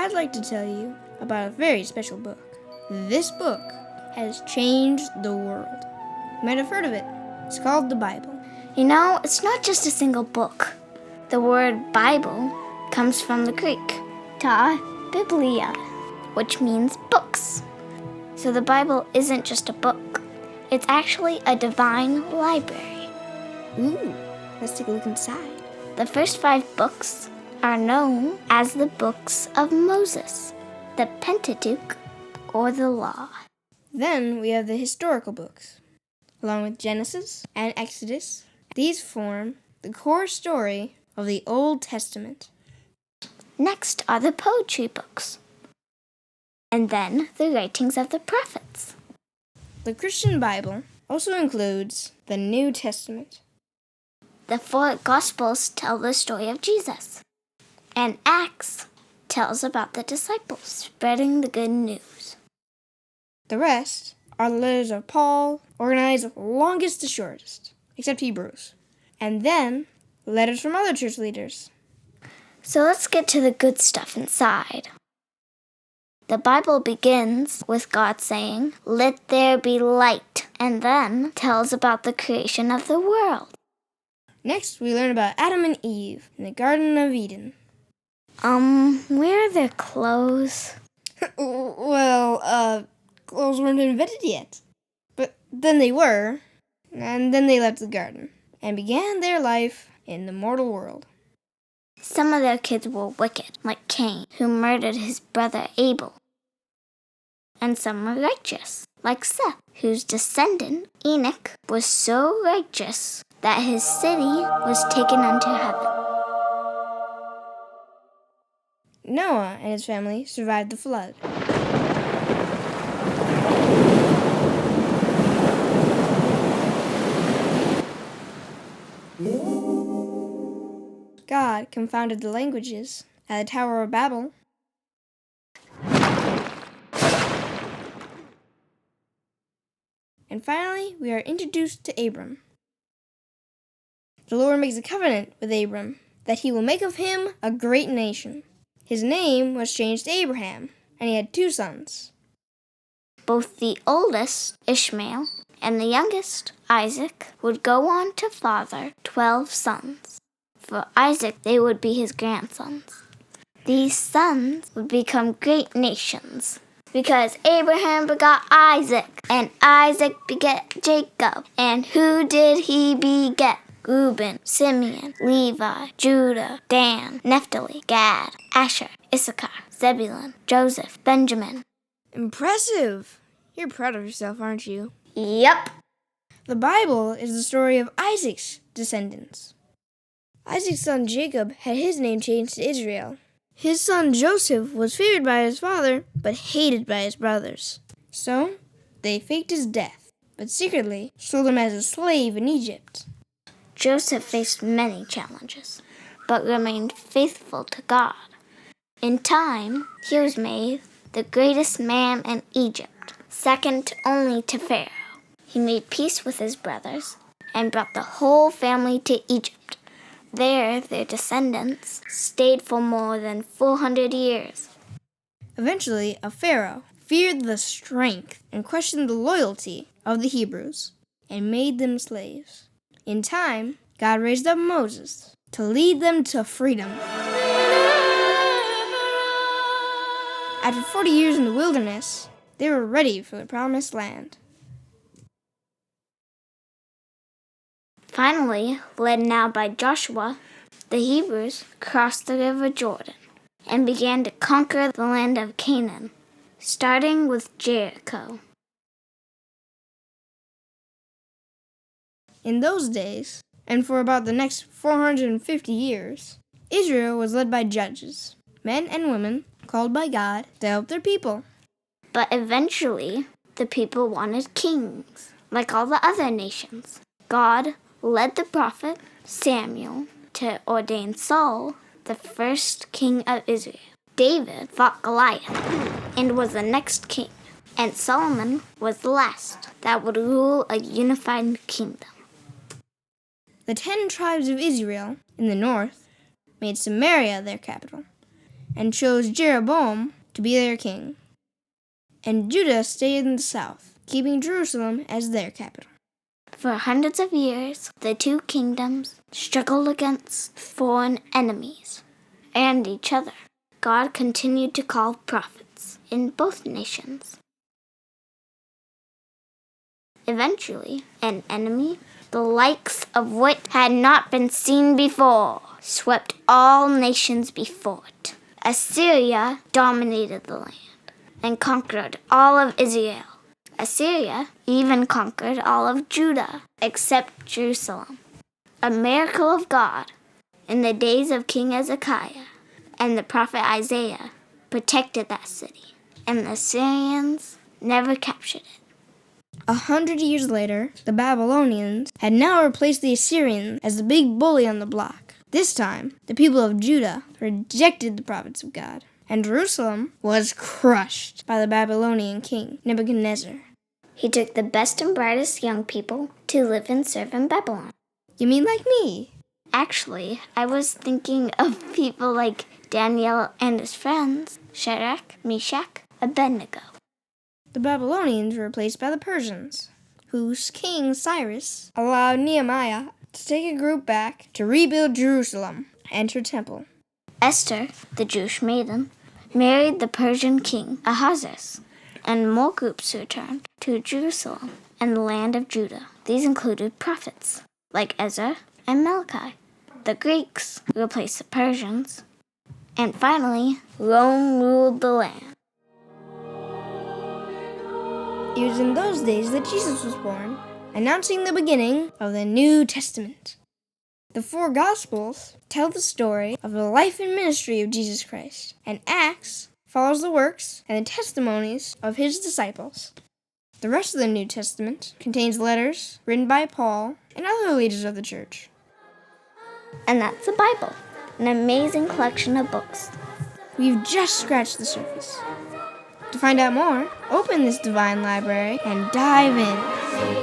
I'd like to tell you about a very special book. This book has changed the world. You might have heard of it. It's called the Bible. You know, it's not just a single book. The word Bible comes from the Greek, ta biblia, which means books. So the Bible isn't just a book. It's actually a divine library. Ooh, let's take a look inside. The first 5 books are known as the books of Moses, the Pentateuch, or the Law. Then we have the historical books. Along with Genesis and Exodus, these form the core story of the Old Testament. Next are the poetry books, and then the writings of the prophets. The Christian Bible also includes the New Testament. The 4 Gospels tell the story of Jesus, and Acts tells about the disciples spreading the good news. The rest are the letters of Paul, organized longest to shortest, except Hebrews, and then letters from other church leaders. So let's get to the good stuff inside. The Bible begins with God saying, "Let there be light," and then tells about the creation of the world. Next, we learn about Adam and Eve in the Garden of Eden. Where are their clothes? Clothes weren't invented yet. But then they were, and then they left the garden and began their life in the mortal world. Some of their kids were wicked, like Cain, who murdered his brother Abel. And some were righteous, like Seth, whose descendant, Enoch, was so righteous that his city was taken unto heaven. Noah and his family survived the flood. God confounded the languages at the Tower of Babel. And finally, we are introduced to Abram. The Lord makes a covenant with Abram that he will make of him a great nation. His name was changed to Abraham, and he had 2 sons. Both the oldest, Ishmael, and the youngest, Isaac, would go on to father 12 sons. For Isaac, they would be his grandsons. These sons would become great nations, because Abraham begot Isaac, and Isaac begat Jacob. And who did he beget? Reuben, Simeon, Levi, Judah, Dan, Naphtali, Gad, Asher, Issachar, Zebulun, Joseph, Benjamin. Impressive! You're proud of yourself, aren't you? Yep. The Bible is the story of Isaac's descendants. Isaac's son Jacob had his name changed to Israel. His son Joseph was favored by his father, but hated by his brothers. So, they faked his death, but secretly sold him as a slave in Egypt. Joseph faced many challenges, but remained faithful to God. In time, he was made the greatest man in Egypt, second only to Pharaoh. He made peace with his brothers and brought the whole family to Egypt. There, their descendants stayed for more than 400 years. Eventually, a Pharaoh feared the strength and questioned the loyalty of the Hebrews and made them slaves. In time, God raised up Moses to lead them to freedom. After 40 years in the wilderness, they were ready for the promised land. Finally, led now by Joshua, the Hebrews crossed the river Jordan and began to conquer the land of Canaan, starting with Jericho. In those days, and for about the next 450 years, Israel was led by judges, men and women called by God to help their people. But eventually, the people wanted kings, like all the other nations. God led the prophet Samuel to ordain Saul the first king of Israel. David fought Goliath and was the next king, and Solomon was the last that would rule a unified kingdom. The 10 tribes of Israel in the north made Samaria their capital. and chose Jeroboam to be their king. And Judah stayed in the south, keeping Jerusalem as their capital. For hundreds of years, the two kingdoms struggled against foreign enemies and each other. God continued to call prophets in both nations. Eventually, an enemy, the likes of which had not been seen before, swept all nations before it. Assyria dominated the land and conquered all of Israel. Assyria even conquered all of Judah, except Jerusalem. A miracle of God, in the days of King Hezekiah and the prophet Isaiah, protected that city, and the Assyrians never captured it. 100 years later, the Babylonians had now replaced the Assyrians as the big bully on the block. This time, the people of Judah rejected the prophets of God, and Jerusalem was crushed by the Babylonian king, Nebuchadnezzar. He took the best and brightest young people to live and serve in Babylon. You mean like me? Actually, I was thinking of people like Daniel and his friends, Shadrach, Meshach, Abednego. The Babylonians were replaced by the Persians, whose king Cyrus allowed Nehemiah to take a group back to rebuild Jerusalem and her temple. Esther, the Jewish maiden, married the Persian king Ahasuerus, and more groups returned to Jerusalem and the land of Judah. These included prophets like Ezra and Malachi. The Greeks replaced the Persians, and finally, Rome ruled the land. It was in those days that Jesus was born, announcing the beginning of the New Testament. The 4 Gospels tell the story of the life and ministry of Jesus Christ, and Acts follows the works and the testimonies of his disciples. The rest of the New Testament contains letters written by Paul and other leaders of the church. And that's the Bible, an amazing collection of books. We've just scratched the surface. To find out more, open this divine library and dive in.